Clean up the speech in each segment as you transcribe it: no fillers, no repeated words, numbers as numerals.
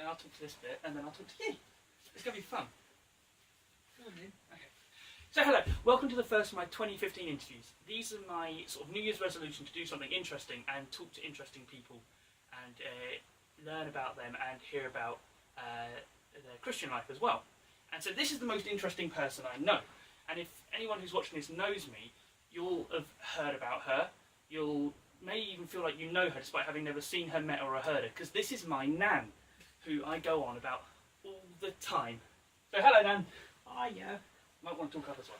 I'll talk to this bit, and then I'll talk to you. It's going to be fun. Okay. So hello, welcome to the first of my 2015 interviews. These are my sort of New Year's resolution to do something interesting and talk to interesting people and learn about them and hear about their Christian life as well. And so this is the most interesting person I know. And if anyone who's watching this knows me, you'll have heard about her. You'll may even feel like you know her despite having never seen her, met or heard her, because this is my Nan, who I go on about all the time. So hello, Nan. Hiya. Might want to talk up as well.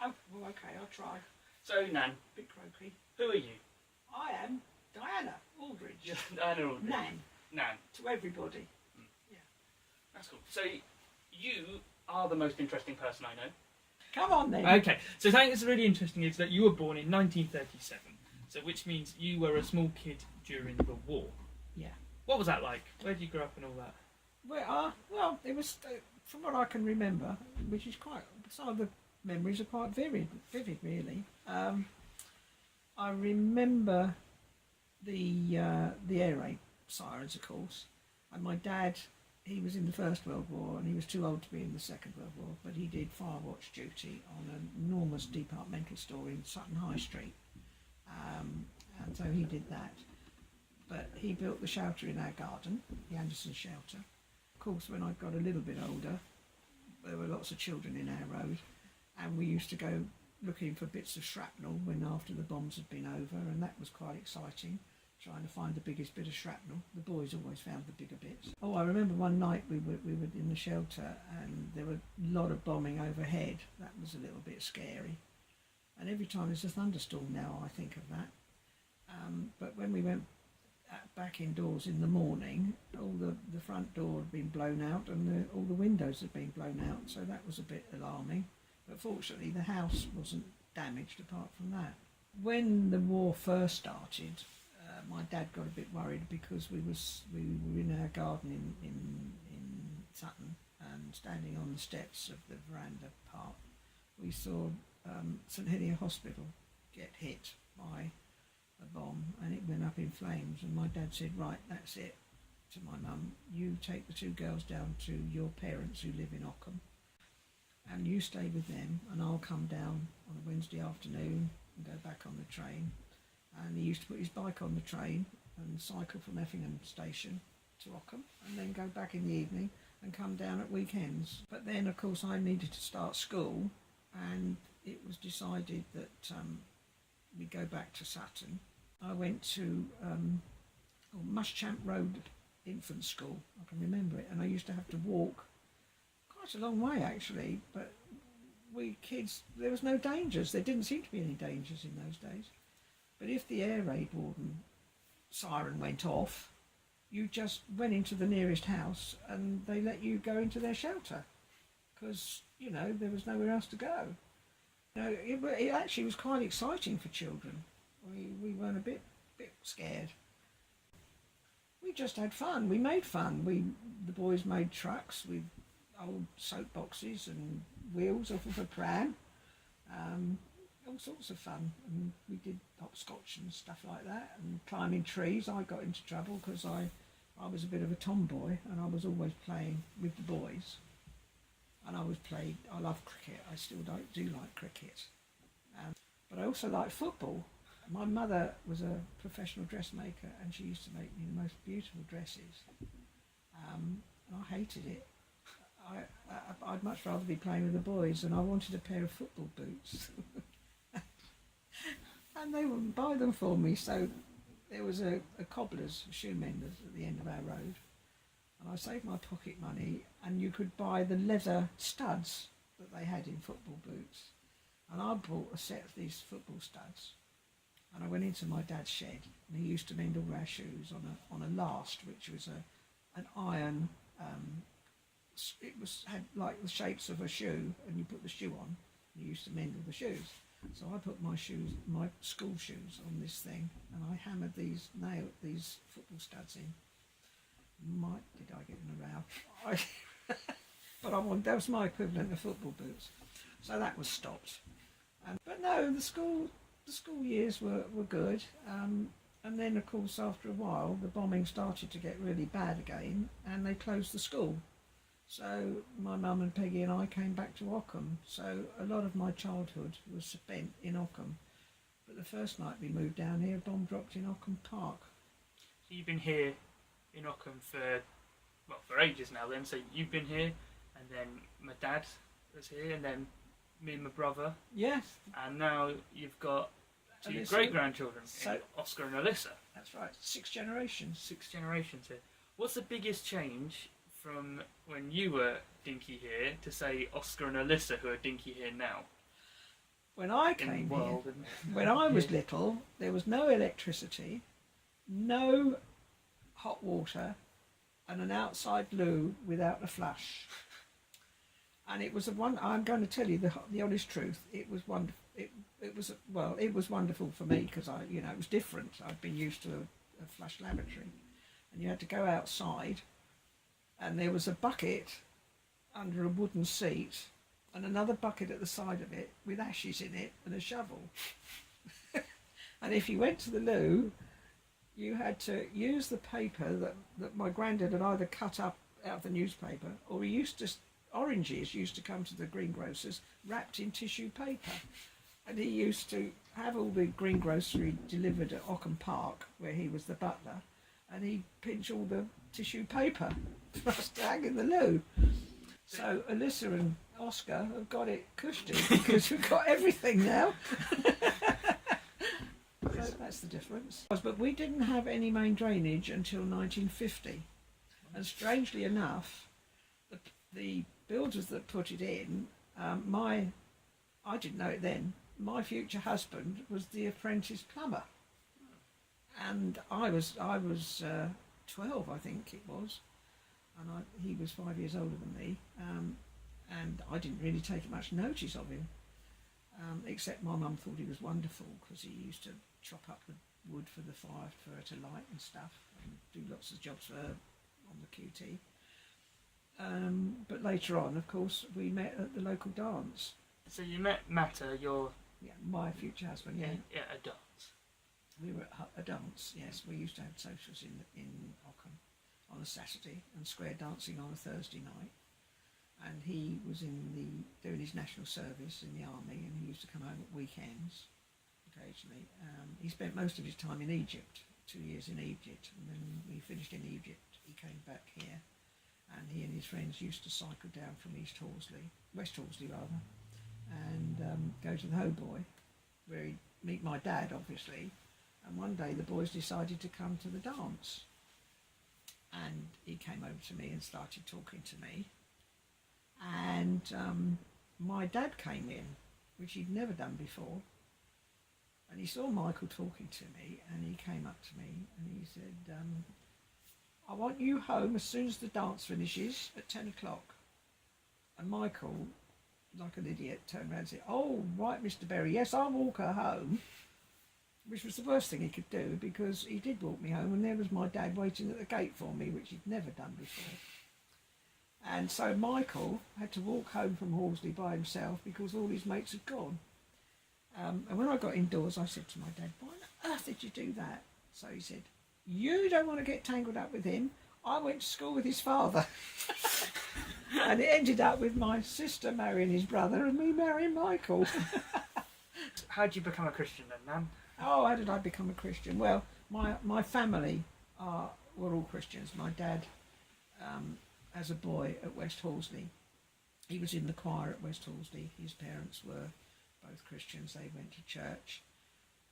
Oh, well, okay, I'll try. So, Nan, Bit croaky. who are you? I am Diana Aldridge. Diana Aldridge. Nan. Nan. To everybody. Yeah. That's cool. So, you are the most interesting person I know. Come on then. Okay, so something that's really interesting is that you were born in 1937, so which means you were a small kid during the war. Yeah. What was that like? Where did you grow up and all that? Well, it was, from what I can remember, which is quite, some of the memories are quite vivid really. I remember the air raid sirens, of course, and my dad, he was in the First World War and he was too old to be in the Second World War, but he did fire watch duty on an enormous departmental store in Sutton High Street, and so he did that. But he built the shelter in our garden, the Anderson shelter. Of course, when I got a little bit older, there were lots of children in our road, and we used to go looking for bits of shrapnel when after the bombs had been over, and that was quite exciting, trying to find the biggest bit of shrapnel. The boys always found the bigger bits. Oh, I remember one night we were in the shelter and there were a lot of bombing overhead. That was a little bit scary. And every time there's a thunderstorm now, I think of that. But when we went back indoors in the morning, all the front door had been blown out and all the windows had been blown out, so that was a bit alarming. But fortunately the house wasn't damaged apart from that. When the war first started, my dad got a bit worried because we were in our garden in Sutton, and standing on the steps of the veranda part, we saw St Helier Hospital get hit by a bomb, and it went up in flames. And my dad said, "Right, that's it," to my mum. "You take the two girls down to your parents who live in Ockham, and you stay with them, and I'll come down on a Wednesday afternoon and go back on the train." And he used to put his bike on the train and cycle from Effingham station to Ockham, and then go back in the evening and come down at weekends. But then, of course, I needed to start school, and it was decided that we go back to Sutton. I went to Muschamp Road Infant School. I can remember it, and I used to have to walk quite a long way actually, but we kids, there was no dangers. There didn't seem to be any dangers in those days. But if the air raid warden siren went off, you just went into the nearest house and they let you go into their shelter because, you know, there was nowhere else to go. You know, it actually was quite exciting for children. We weren't a bit scared. We just had fun. We made fun. The boys made trucks with old soap boxes and wheels off of a pram. All sorts of fun, and we did hopscotch and stuff like that, and climbing trees. I got into trouble because I was a bit of a tomboy, and I was always playing with the boys, and I love cricket. I still do like cricket, but I also like football. My mother was a professional dressmaker, and she used to make me the most beautiful dresses, and I hated it. I'd much rather be playing with the boys, and I wanted a pair of football boots. And they wouldn't buy them for me, so there was a cobbler's, shoe menders at the end of our road, and I saved my pocket money, and you could buy the leather studs that they had in football boots, and I bought a set of these football studs, and I went into my dad's shed, and he used to mend all our shoes on a last, which was an iron. Had like the shapes of a shoe, and you put the shoe on, and you used to mend all the shoes. So I put my school shoes on this thing, and I hammered these football studs in. Did I get in a row? But that was my equivalent of football boots. So that was stopped. But no, the school years were good. And then, of course, after a while, the bombing started to get really bad again, and they closed the school. So my mum and Peggy and I came back to Ockham. So a lot of my childhood was spent in Ockham. But the first night we moved down here, a bomb dropped in Ockham Park. So you've been here in Ockham for ages now then. So you've been here, and then my dad was here, and then me and my brother. Yes. And now you've got two Alyssa. great-grandchildren, So- Oscar and Alyssa. That's right, 6 generations. 6 generations here. What's the biggest change from when you were dinky here to, say, Oscar and Alyssa, who are dinky here now? When I In came the here, world, when I was little, there was no electricity, no hot water, and an outside loo without a flush. And it was I'm going to tell you the honest truth. It was wonderful. It was wonderful for me because it was different. I'd been used to a flush lavatory, and you had to go outside, and there was a bucket under a wooden seat, and another bucket at the side of it with ashes in it and a shovel. And if you went to the loo, you had to use the paper that my granddad had either cut up out of the newspaper, or oranges used to come to the greengrocers wrapped in tissue paper. And he used to have all the greengrocery delivered at Ockham Park, where he was the butler, and he'd pinch all the tissue paper for us to hang in the loo. So Alyssa and Oscar have got it cushy because we've got everything now. So that's the difference. But we didn't have any main drainage until 1950. And strangely enough, the builders that put it in, I didn't know it then, my future husband was the apprentice plumber. And I was 12, I think it was. And he was 5 years older than me. And I didn't really take much notice of him. Except my mum thought he was wonderful because he used to chop up the wood for the fire for her to light and stuff, and do lots of jobs for her on the QT. But later on, of course, we met at the local dance. So you met Matta, My future husband, yeah. at a dance. We were at a dance, yes. We used to have socials in Ockham on a Saturday and square dancing on a Thursday night. And he was doing his national service in the army, and he used to come home at weekends occasionally. He spent most of his time in Egypt, 2 years in Egypt, and then we finished in Egypt. He came back here, and he and his friends used to cycle down from West Horsley rather, and go to the Hoboy, where he'd meet my dad, obviously. And one day the boys decided to come to the dance, and he came over to me and started talking to me. And my dad came in, which he'd never done before, and he saw Michael talking to me, and he came up to me and he said, I want you home as soon as the dance finishes at 10 o'clock. And Michael, like an idiot, turned around and said, oh, right, Mr. Berry, yes, I'll walk her home, which was the worst thing he could do, because he did walk me home, and there was my dad waiting at the gate for me, which he'd never done before. And so Michael had to walk home from Horsley by himself because all his mates had gone. And when I got indoors, I said to my dad, why on earth did you do that? So he said, you don't want to get tangled up with him. I went to school with his father. And it ended up with my sister marrying his brother and me marrying Michael. How did you become a Christian then, Nan? Oh, how did I become a Christian? Well, my family were all Christians. My dad, as a boy at West Horsley, he was in the choir at West Horsley. His parents were both Christians. They went to church.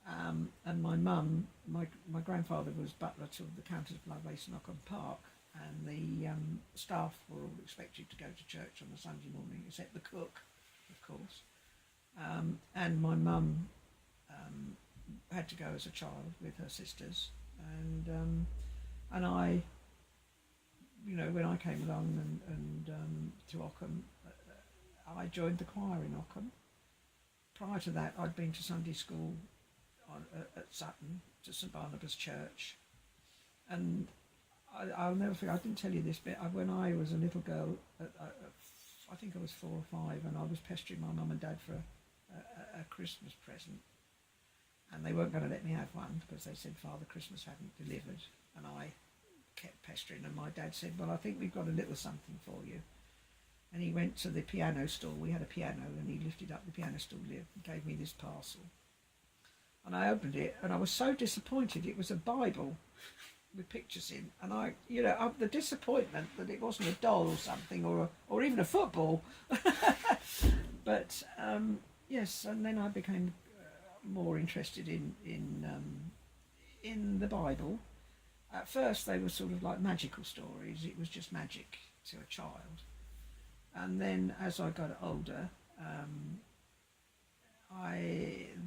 And my mum, my grandfather was butler to the Countess of Lovelace in Ockham Park, and the staff were all expected to go to church on a Sunday morning, except the cook, of course. And my mum had to go as a child with her sisters, and I, when I came along and to Ockham, I joined the choir in Ockham. Prior to that, I'd been to Sunday school at Sutton, to St Barnabas Church, and I'll never forget, I didn't tell you this bit, when I was a little girl, I think I was 4 or 5, and I was pestering my mum and dad for a Christmas present, and they weren't going to let me have one because they said Father Christmas hadn't delivered, and I kept pestering, and my dad said, well, I think we've got a little something for you. And he went to the piano stall. We had a piano, and he lifted up the piano stool lid and gave me this parcel. And I opened it, and I was so disappointed. It was a Bible with pictures in, and the disappointment that it wasn't a doll or something, or even a football. But yes, and then I became more interested in the Bible. At first, they were sort of like magical stories. It was just magic to a child. And then, as I got older,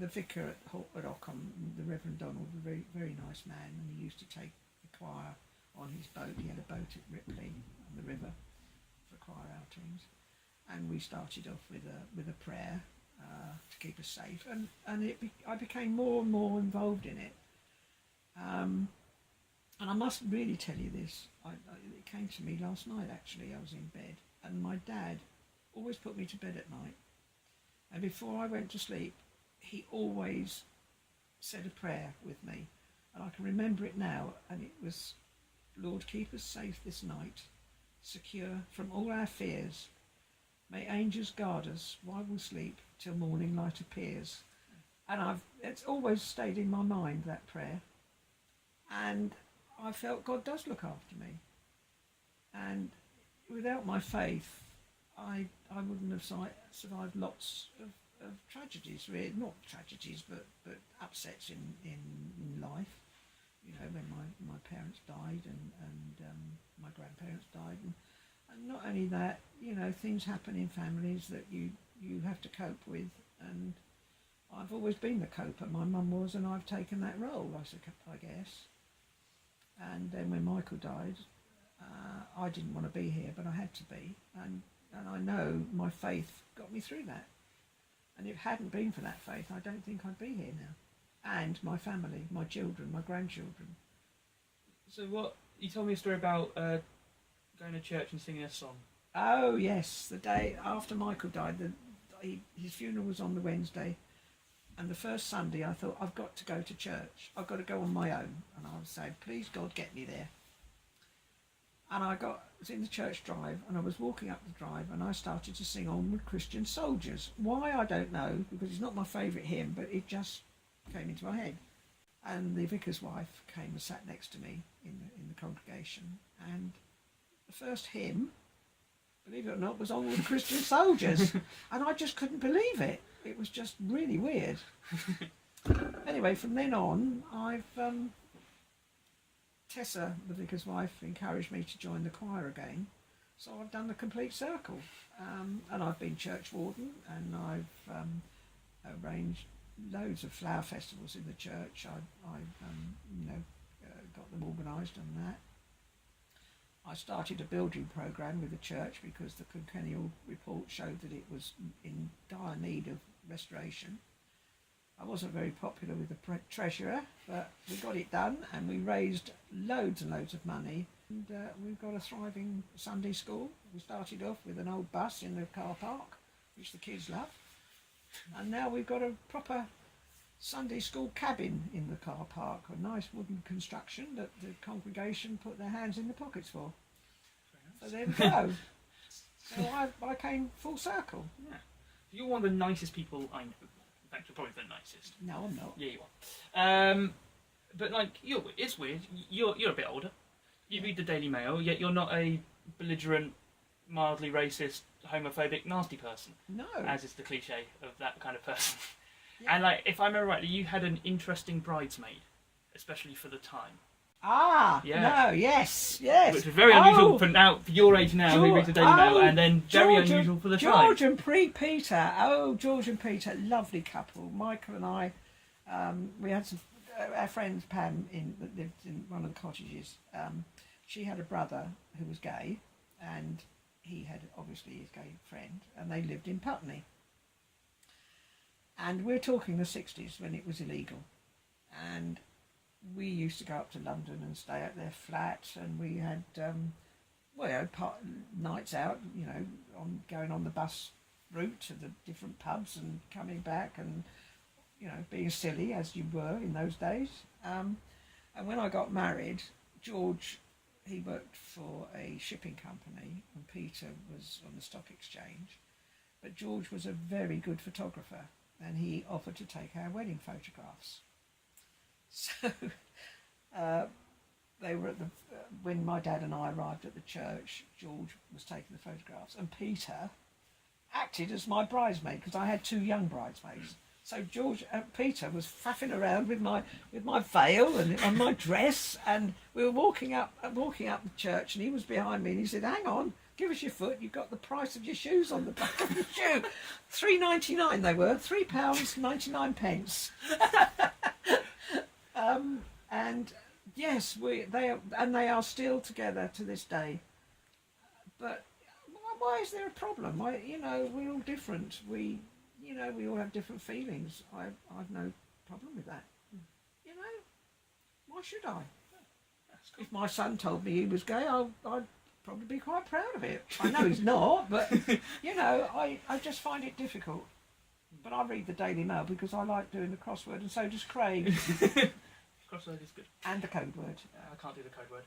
the vicar at Ockham, the Reverend Donald, a very, very nice man, and he used to take the choir on his boat. He had a boat at Ripley on the river for choir outings, and we started off with a prayer to keep us safe, and I became more and more involved in it. And I must really tell you this. It came to me last night. Actually, I was in bed, and my dad always put me to bed at night. And before I went to sleep, he always said a prayer with me. And I can remember it now, and it was, Lord, keep us safe this night, secure from all our fears. May angels guard us while we sleep till morning light appears. And it's always stayed in my mind, that prayer. And I felt God does look after me. And without my faith, I wouldn't have survived lots of tragedies, really. Not tragedies, but upsets in life. You know, when my parents died and my grandparents died. And not only that, you know, things happen in families that you have to cope with. And I've always been the coper. My mum was, and I've taken that role, I guess. And then when Michael died, I didn't want to be here, but I had to be. And I know my faith got me through that. And if it hadn't been for that faith, I don't think I'd be here now. And my family, my children, my grandchildren. So you told me a story about going to church and singing a song. Oh yes, the day after Michael died, his funeral was on the Wednesday, and the first Sunday I thought, I've got to go to church. I've got to go on my own. And I was saying, please God, get me there. And I was in the church drive, and I was walking up the drive, and I started to sing Onward Christian Soldiers. Why, I don't know, because it's not my favourite hymn, but it just came into my head. And the vicar's wife came and sat next to me in the congregation, and the first hymn, believe it or not, was Onward Christian Soldiers. And I just couldn't believe it. It was just really weird. Anyway, from then on, Tessa, the vicar's wife, encouraged me to join the choir again. So I've done the complete circle. And I've been church warden, and I've arranged loads of flower festivals in the church. I've got them organised and that. I started a building programme with the church because the quinquennial report showed that it was in dire need of restoration. I wasn't very popular with the treasurer, but we got it done, and we raised loads and loads of money. And we've got a thriving Sunday school. We started off with an old bus in the car park, which the kids love. And now we've got a proper Sunday school cabin in the car park, a nice wooden construction that the congregation put their hands in the pockets for. So there we go. So I came full circle. Yeah. You're one of the nicest people I know. In fact, you're probably the nicest. No, I'm not. Yeah, you are. But like, it's weird. You're a bit older. You read the Daily Mail, yet you're not a belligerent, mildly racist, homophobic, nasty person. No. As is the cliche of that kind of person. Yeah. And like, if I remember rightly, you had an interesting bridesmaid, especially for the time. Ah, Yeah. no, yes. Which is very unusual for your age now, who reads the Daily Mail, and then very unusual for the time. George and Peter. Oh, George and Peter, lovely couple. Michael and I, we had some, our friend Pam that lived in one of the cottages. She had a brother who was gay, and he had obviously his gay friend, and they lived in Putney. And we're talking the 60s when it was illegal. And we used to go up to London and stay at their flat, and we had nights out, you know, going on the bus route to the different pubs and coming back, and being silly as you were in those days. And when I got married, George, he worked for a shipping company and Peter was on the stock exchange. But George was a very good photographer and he offered to take our wedding photographs. So they were at when my dad and I arrived at the church, George was taking the photographs and Peter acted as my bridesmaid because I had two young bridesmaids. So Peter was faffing around with my veil and my dress, and we were walking up the church, and he was behind me, and he said, "Hang on, give us your foot. You've got the price of your shoes on the back of the shoe. £3.99 they were, £3.99." And yes, they are still together to this day. But why is there a problem? We're all different. We all have different feelings. I've no problem with that. Why should I? If my son told me he was gay, I'd probably be quite proud of it. I know he's not, but I just find it difficult. But I read the Daily Mail because I like doing the crossword, and so does Craig. Crossword is good. And the code word. I can't do the code word.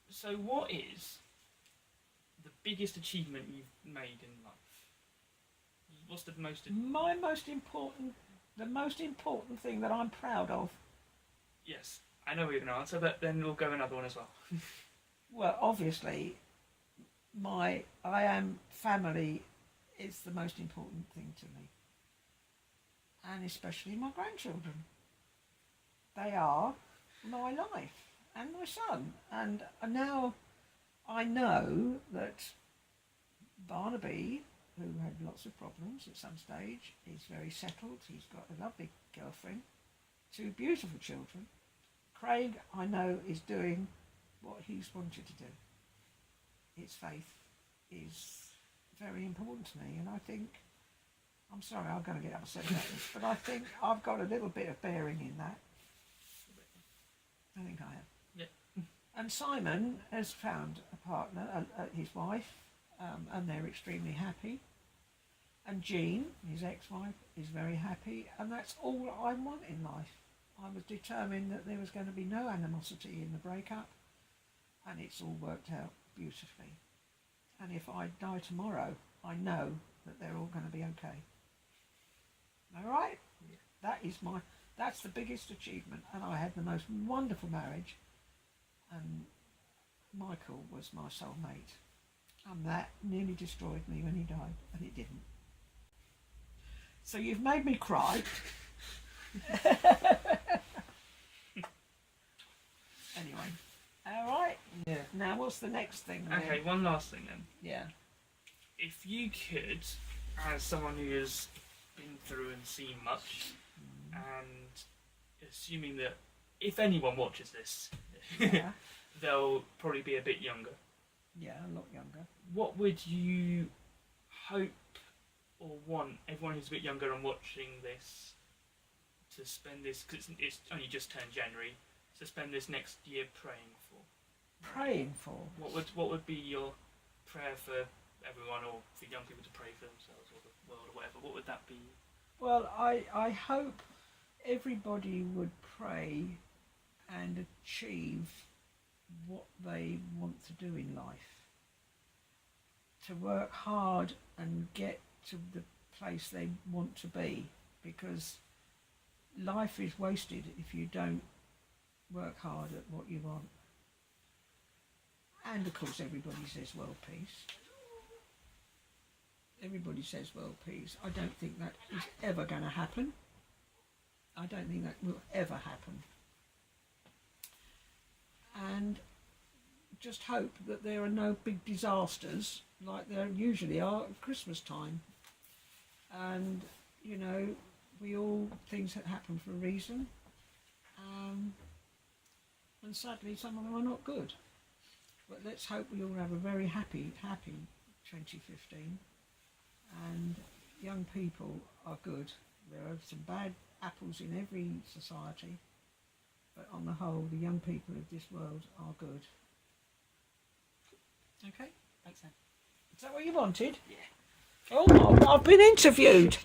So what is the biggest achievement you've made in life? What's the most... The most important thing that I'm proud of? Yes, I know what you're going to answer, but then we'll go another one as well. Well, obviously, I am family is the most important thing to me. And especially my grandchildren. They are my life and my son. And now I know that Barnaby, who had lots of problems at some stage, is very settled. He's got a lovely girlfriend, two beautiful children. Craig, I know, is doing what he's wanted to do. His faith is very important to me, and I think, I'm sorry, I'm going to get upset about this, but I think I've got a little bit of bearing in that. I think I have. Yeah. And Simon has found a partner, his wife, and they're extremely happy. And Jean, his ex-wife, is very happy, and that's all I want in life. I was determined that there was going to be no animosity in the breakup, and it's all worked out beautifully. And if I die tomorrow, I know that they're all going to be okay. All right? Yeah. That's the biggest achievement, and I had the most wonderful marriage, and Michael was my soulmate, and that nearly destroyed me when he died, and it didn't. So you've made me cry. Anyway, all right. Yeah. Now, what's the next thing? Then? Okay, one last thing then. Yeah. If you could, as someone who has been through and seen much, and assuming that if anyone watches this, Yeah. they'll probably be a bit younger. Yeah, a lot younger. What would you hope or want everyone who's a bit younger and watching this to spend this, because it's only just turned January, to spend this next year praying for? Praying for? What would be your prayer for everyone, or for young people to pray for themselves or the world or whatever? What would that be? Well, I hope everybody would pray and achieve what they want to do in life. To work hard and get to the place they want to be, because life is wasted if you don't work hard at what you want. And of course everybody says world peace. Everybody says world peace. I don't think that is ever going to happen. I don't think that will ever happen. And just hope that there are no big disasters like there usually are at Christmas time. And, you know, things that happen for a reason. And sadly some of them are not good. But let's hope we all have a very happy 2015. And young people are good. There are some bad apples in every society, but on the whole, the young people of this world are good. Okay? Thanks, Sam. Is that what you wanted? Yeah. Oh, I've been interviewed.